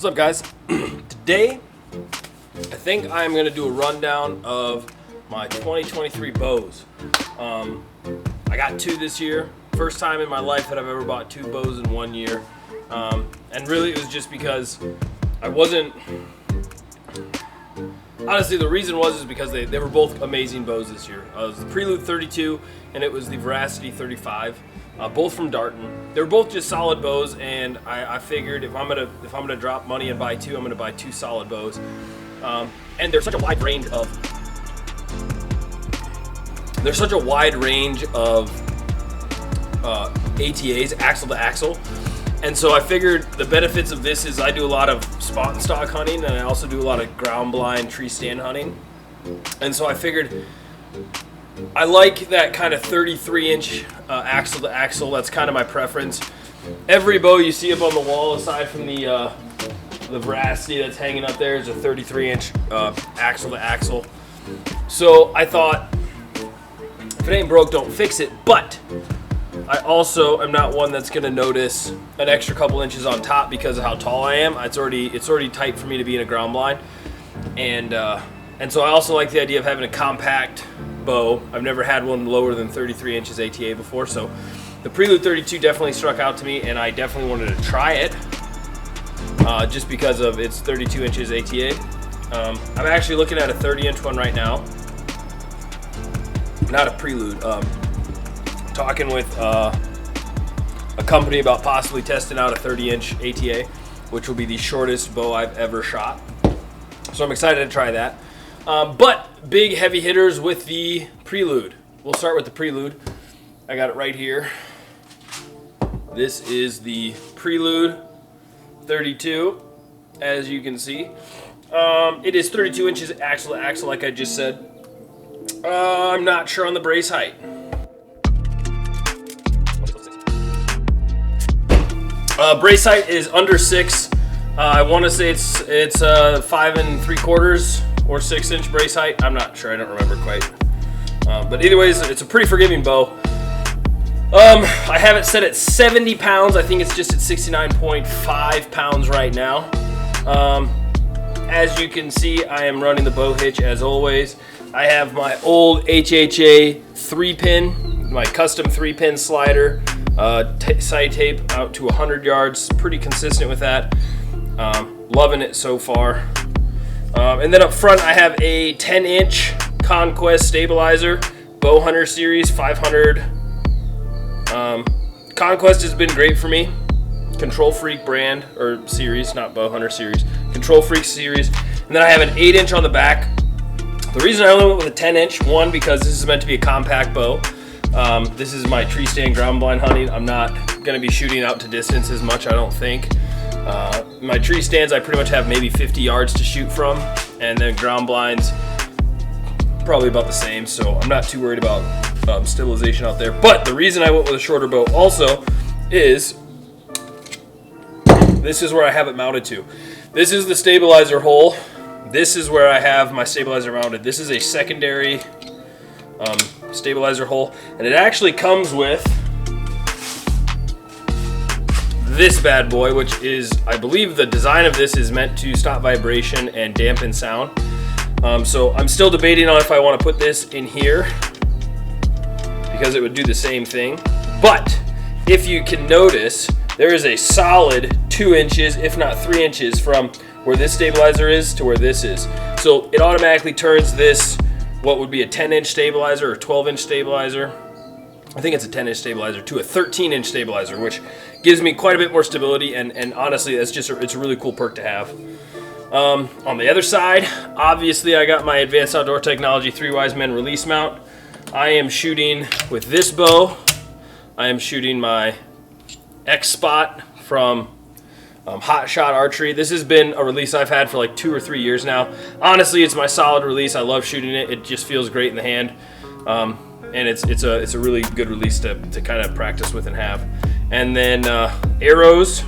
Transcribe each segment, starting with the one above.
What's up, guys? Today, I think I'm going to do a rundown of my 2023 bows. I got two this year. First time in my life that I've ever bought two bows in 1 year. And really it was just because I wasn't... Honestly, the reason is because they were both amazing bows this year. It was the Prelude 32 and it was the Veracity 35. Both from Darton. They were both just solid bows, and I figured if I'm gonna drop money and buy two, I'm gonna buy two solid bows. And there's such a wide range of ATAs, axle to axle, and so I figured the benefits of this is I do a lot of spot and stock hunting, and I also do a lot of ground blind tree stand hunting, and so I figured I like that kind of 33-inch axle to axle. That's kind of my preference. Every bow you see up on the wall, aside from the Veracity that's hanging up there, is a 33-inch axle to axle. So I thought, if it ain't broke, don't fix it. But I also am not one that's going to notice an extra couple inches on top because of how tall I am. It's already tight for me to be in a ground blind, and so I also like the idea of having a compact bow. I've never had one lower than 33 inches ATA before, so the Prelude 32 definitely struck out to me, and I definitely wanted to try it just because of its 32 inches ATA. I'm actually looking at a 30-inch one right now, not a Prelude. Talking with a company about possibly testing out a 30-inch ATA, which will be the shortest bow I've ever shot. So I'm excited to try that. But big heavy hitters with the Prelude. We'll start with the Prelude. I got it right here. This is the Prelude 32, as you can see. It is 32 inches axle to axle, like I just said. I'm not sure on the brace height. Brace height is under 6. I want to say it's 5 3/4 or 6-inch brace height. I'm not sure. I don't remember quite. But either ways, it's a pretty forgiving bow. I have it set at 70 pounds. I think it's just at 69.5 pounds right now. As you can see, I am running the bow hitch as always. I have my old HHA 3-pin, my custom 3-pin slider, side tape out to 100 yards. Pretty consistent with that. Loving it so far. And then up front I have a 10-inch Conquest stabilizer, Bow Hunter Series 500. Conquest has been great for me. Control Freak brand, or series, not Bow Hunter Series. Control Freak series. And then I have an 8-inch on the back. The reason I only went with a 10-inch, one, because this is meant to be a compact bow. This is my tree stand ground blind hunting. I'm not going to be shooting out to distance as much, I don't think. My tree stands I pretty much have maybe 50 yards to shoot from, and then ground blinds probably about the same, so I'm not too worried about stabilization out there. But the reason I went with a shorter bow also is this is where I have it mounted to. This is the stabilizer hole. This is where I have my stabilizer mounted. This is a secondary stabilizer hole, and it actually comes with this bad boy, which is, I believe the design of this is meant to stop vibration and dampen sound. So I'm still debating on if I want to put this in here because it would do the same thing. But if you can notice, there is a solid 2 inches, if not 3 inches, from where this stabilizer is to where this is. So it automatically turns this, what would be a 10-inch stabilizer or 12-inch stabilizer, I think it's a 10-inch stabilizer, to a 13-inch stabilizer, which gives me quite a bit more stability, and honestly, it's a really cool perk to have. On the other side, obviously, I got my Advanced Outdoor Technology 3 Wise Men release mount. I am shooting with this bow. I am shooting my X-Spot from Hot Shot Archery. This has been a release I've had for like 2 or 3 years now. Honestly, it's my solid release. I love shooting it. It just feels great in the hand. And it's a really good release to kind of practice with and have. And then arrows,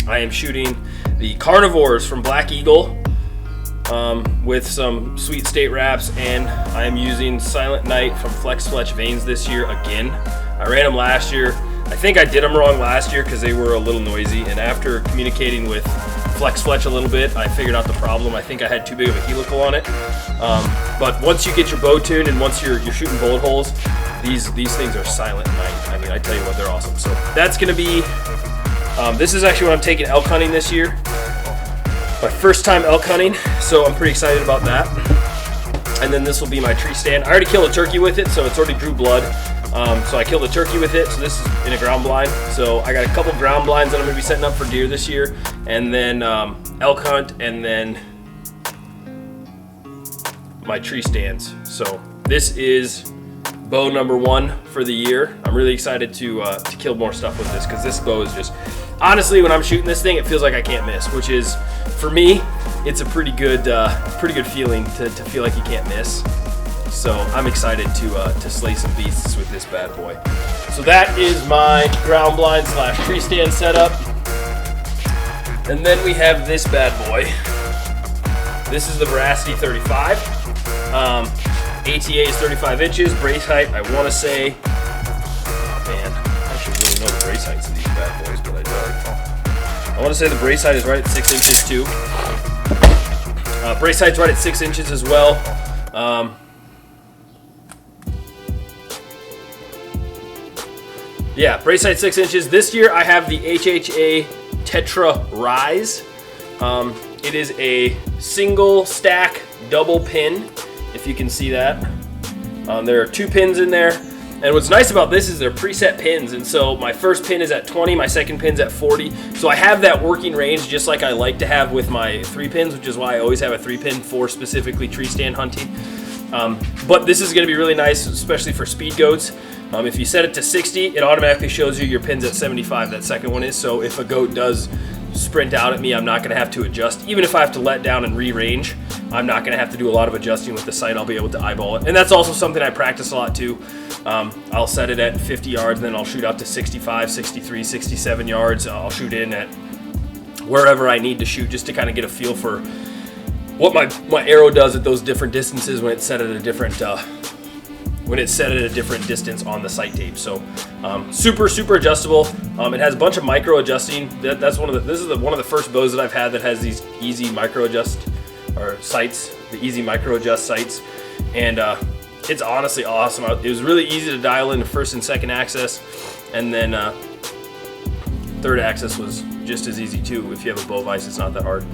I am shooting the Carnivores from Black Eagle with some Sweet State wraps, and I am using Silent Night from Flex Fletch Vanes this year again. I ran them last year. I think I did them wrong last year because they were a little noisy, and after communicating with fletch a little bit. I figured out the problem. I think I had too big of a helical on it. But once you get your bow tuned and once you're shooting bullet holes, these things are silent night. I mean, I tell you what, they're awesome. So that's gonna be, this is actually when I'm taking elk hunting this year. My first time elk hunting, so I'm pretty excited about that. And then this will be my tree stand. I already killed a turkey with it, so it's already drew blood. So I killed a turkey with it, so this is in a ground blind. So I got a couple ground blinds that I'm gonna be setting up for deer this year, and then elk hunt, and then my tree stands. So this is bow number 1 for the year. I'm really excited to kill more stuff with this, because this bow is just, honestly, when I'm shooting this thing, it feels like I can't miss, which is, for me, it's a pretty good feeling to feel like you can't miss. So I'm excited to slay some beasts with this bad boy. So that is my ground blind / tree stand setup. And then we have this bad boy. This is the Veracity 35. ATA is 35 inches. Brace height, I want to say, oh man, I should really know the brace heights of these bad boys, but I don't. I want to say the brace height is right at 6 inches too. Brace height's right at 6 inches as well. Yeah, brace height 6 inches. This year I have the HHA Tetra Rise. It is a single stack double pin, if you can see that. There are 2 pins in there. And what's nice about this is they're preset pins. And so my first pin is at 20, my second pin's at 40. So I have that working range just like I like to have with my 3 pins, which is why I always have a 3 pin for specifically tree stand hunting. But this is gonna be really nice, especially for speed goats. If you set it to 60, it automatically shows you your pins at 75, that second one is. So if a goat does sprint out at me, I'm not gonna have to adjust. Even if I have to let down and re-range, I'm not gonna have to do a lot of adjusting with the sight. I'll be able to eyeball it. And that's also something I practice a lot too. I'll set it at 50 yards, and then I'll shoot out to 65, 63, 67 yards. I'll shoot in at wherever I need to shoot, just to kind of get a feel for what my arrow does at those different distances when it's set at a different distance on the sight tape. So super adjustable. It has a bunch of micro adjusting. This is one of the first bows that I've had that has these easy micro adjust or sights, the easy micro adjust sights, and it's honestly awesome. It was really easy to dial in the first and second axis, and then third axis was just as easy too. If you have a bow vise, it's not that hard.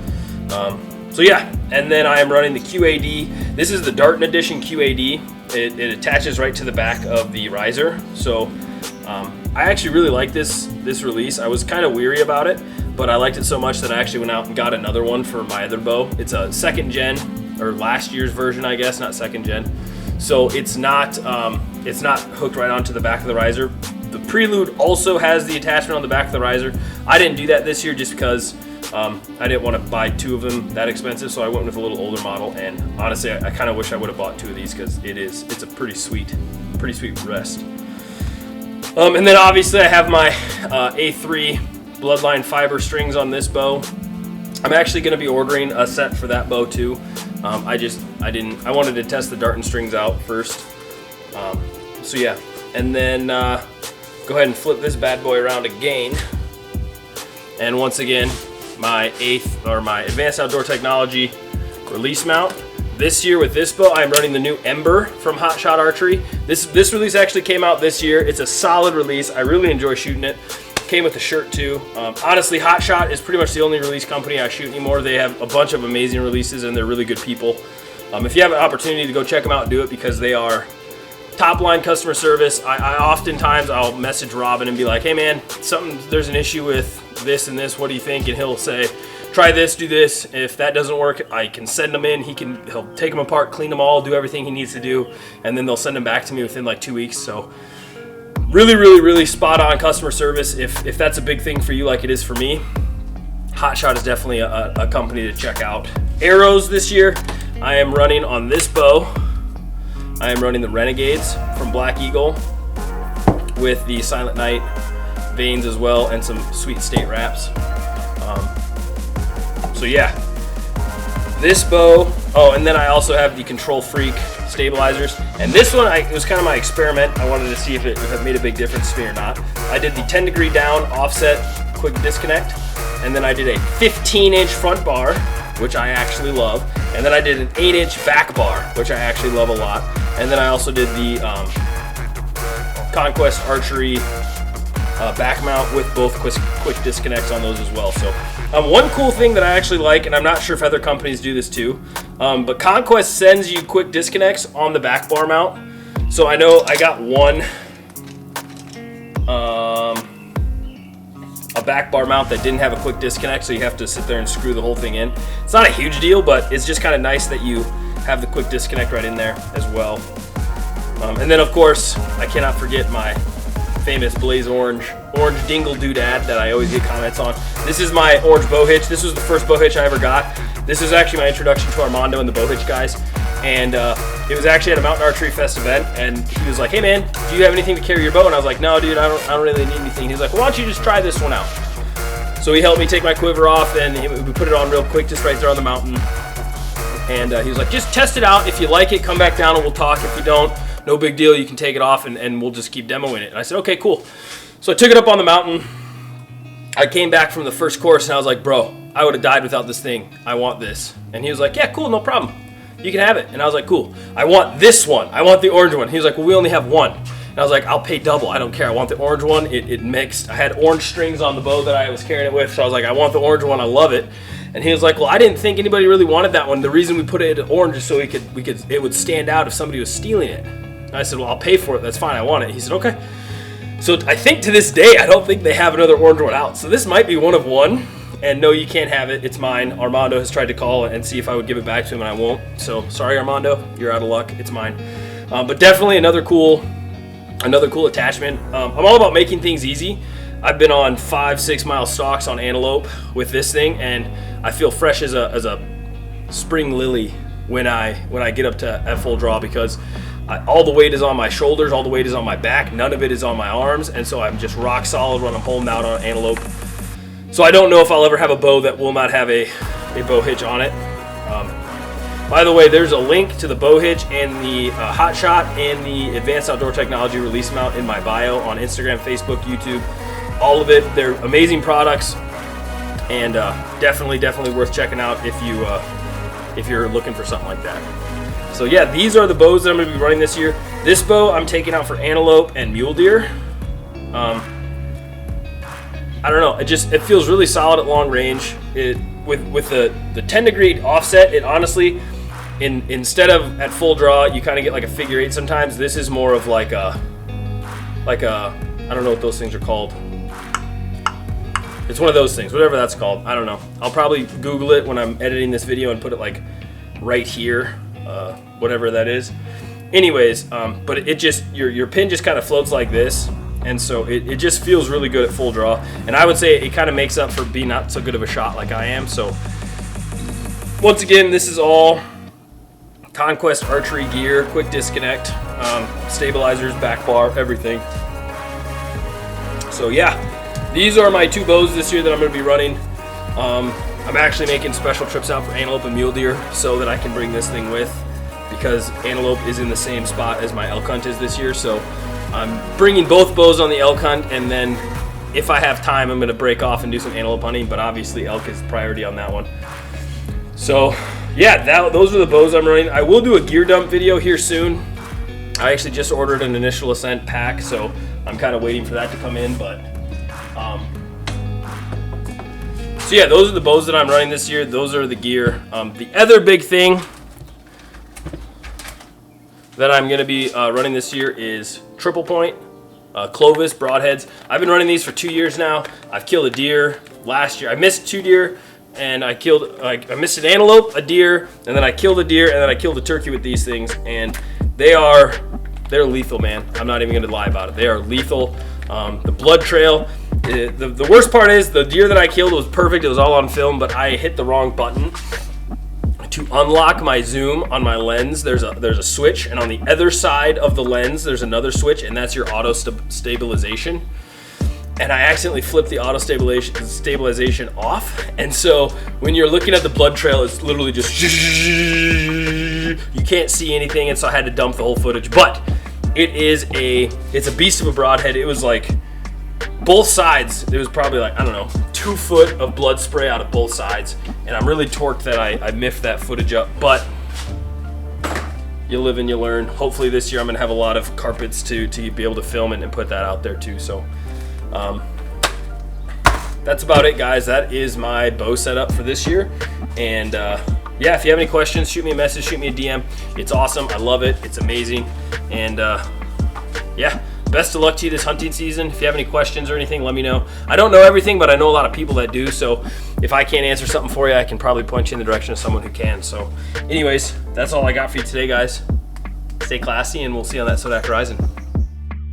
So yeah, and then I am running the QAD. This is the Darton Edition QAD. It attaches right to the back of the riser. So I actually really like this release. I was kind of weary about it, but I liked it so much that I actually went out and got another one for my other bow. It's a 2nd gen, or last year's version, I guess, not 2nd gen. So it's not hooked right onto the back of the riser. The Prelude also has the attachment on the back of the riser. I didn't do that this year just because I didn't want to buy 2 of them that expensive, so I went with a little older model. And honestly, I kind of wish I would have bought 2 of these, because it's a pretty sweet rest. And then obviously I have my A3 Bloodline fiber strings on this bow. I'm actually going to be ordering a set for that bow too. I wanted to test the Darton strings out first. So yeah, and then go ahead and flip this bad boy around again. And once again, my Advanced Outdoor Technology release mount. This year with this bow, I'm running the new Ember from Hot Shot Archery. This release actually came out this year. It's a solid release. I really enjoy shooting it. Came with a shirt too. Honestly, Hot Shot is pretty much the only release company I shoot anymore. They have a bunch of amazing releases, and they're really good people. If you have an opportunity to go check them out, do it, because they are top line customer service. Oftentimes I'll message Robin and be like, hey man, there's an issue with this and this, what do you think? And he'll say, try this, do this. If that doesn't work, I can send them in. He'll take them apart, clean them all, do everything he needs to do, and then they'll send them back to me within like 2 weeks. So really spot on customer service. If that's a big thing for you like it is for me, Hot Shot is definitely a company to check out. Arrows this year, I am running on this bow. I am running the Renegades from Black Eagle with the Silent Night vanes as well, and some sweet state wraps. So yeah, this bow. Oh, and then I also have the Control Freak stabilizers. And this one, it was kind of my experiment. I wanted to see if it made a big difference to me or not. I did the 10 degree down offset quick disconnect. and then I did a 15-inch front bar, which I actually love, and then I did an 8-inch back bar, which I actually love a lot, and then I also did the Conquest Archery back mount with both quick disconnects on those as well. So one cool thing that I actually like, and I'm not sure if other companies do this too, but Conquest sends you quick disconnects on the back bar mount. So I know I got one a back bar mount that didn't have a quick disconnect, so you have to sit there and screw the whole thing in. It's not a huge deal, but it's just kind of nice that you have the quick disconnect right in there as well. And then of course, I cannot forget my famous blaze orange dingle doodad that I always get comments on. This is my orange bow hitch. This was the first bow hitch I ever got. This is actually my introduction to Armando and the bow hitch guys. And it was actually at a Mountain Archery Fest event, and he was like, "Hey man, do you have anything to carry your bow?" And I was like, "No, dude, I don't really need anything." He's like, "Well, why don't you just try this one out?" So he helped me take my quiver off, and we put it on real quick, just right there on the mountain. And he was like, "Just test it out. If you like it, come back down and we'll talk. If you don't, no big deal. You can take it off, and we'll just keep demoing it." And I said, "Okay, cool." So I took it up on the mountain. I came back from the first course, and I was like, "Bro, I would have died without this thing. I want this." And he was like, "Yeah, cool, no problem. You can have it." And I was like, "Cool. I want this one. I want the orange one." He was like, "Well, we only have one." And I was like, "I'll pay double. I don't care. I want the orange one." It mixed. I had orange strings on the bow that I was carrying it with, so I was like, "I want the orange one. I love it." And he was like, "Well, I didn't think anybody really wanted that one. The reason we put it in orange is so it would stand out if somebody was stealing it." And I said, "Well, I'll pay for it. That's fine. I want it." He said, "Okay." So I think to this day, I don't think they have another orange one out. So this might be one of one. And no, you can't have it. It's mine. Armando has tried to call and see if I would give it back to him, and I won't. So sorry, Armando. You're out of luck. It's mine. But definitely another cool attachment. I'm all about making things easy. I've been on 5-6 mile stalks on Antelope with this thing, and I feel fresh as a spring lily when I get up to at full draw, because all the weight is on my shoulders, all the weight is on my back, none of it is on my arms, and so I'm just rock solid when I'm holding out on Antelope. So I don't know if I'll ever have a bow that will not have a bow hitch on it. By the way, there's a link to the bow hitch and the Hot Shot and the Advanced Outdoor Technology release mount in my bio on Instagram, Facebook, YouTube, all of it. They're amazing products, and definitely worth checking out if you're looking for something like that. So yeah, these are the bows that I'm going to be running this year. This bow I'm taking out for Antelope and Mule Deer. I don't know. It feels really solid at long range. With the 10-degree offset, it honestly, instead of at full draw, you kind of get like a figure 8 sometimes. This is more of like a I don't know what those things are called. It's one of those things, whatever that's called. I don't know. I'll probably Google it when I'm editing this video and put it like right here, whatever that is. Anyways, but it just your pin just kind of floats like this. And so it just feels really good at full draw. And I would say it kind of makes up for being not so good of a shot like I am. So once again, this is all Conquest Archery gear, quick disconnect, stabilizers, back bar, everything. So yeah, these are my 2 bows this year that I'm going to be running. I'm actually making special trips out for Antelope and Mule Deer so that I can bring this thing with, because Antelope is in the same spot as my elk hunt is this year. So I'm bringing both bows on the elk hunt, and then if I have time, I'm going to break off and do some antelope hunting, but obviously elk is priority on that one. So yeah, those are the bows I'm running. I will do a gear dump video here soon. I actually just ordered an initial ascent pack, so I'm kind of waiting for that to come in. But so yeah, those are the bows that I'm running this year. Those are the gear. The other big thing that I'm going to be running this year is triple point, Clovis broadheads. I've been running these for 2 years now. I've killed a deer last year. I missed 2 deer, and I missed an antelope, a deer, and then I killed a deer, and then I killed a turkey with these things. And they're lethal, man. I'm not even going to lie about it. They are lethal. The blood trail. The worst part is the deer that I killed was perfect. It was all on film, but I hit the wrong button. To unlock my zoom on my lens, there's a switch, and on the other side of the lens there's another switch, and that's your auto stabilization. And I accidentally flipped the auto stabilization off, and so when you're looking at the blood trail, it's literally just you can't see anything, and so I had to dump the whole footage. But it's a beast of a broadhead. It was like both sides, there was probably like, I don't know, 2 foot of blood spray out of both sides. And I'm really torqued that I miffed that footage up, but you live and you learn. Hopefully this year I'm gonna have a lot of carpets to be able to film it and put that out there too. So that's about it, guys. That is my bow setup for this year. And yeah, if you have any questions, shoot me a message, shoot me a DM. It's awesome, I love it, it's amazing. And yeah, best of luck to you this hunting season. If you have any questions or anything, let me know. I don't know everything, but I know a lot of people that do, so if I can't answer something for you, I can probably point you in the direction of someone who can. So anyways, that's all I got for you today, guys. Stay classy, and we'll see you on that Sodak horizon.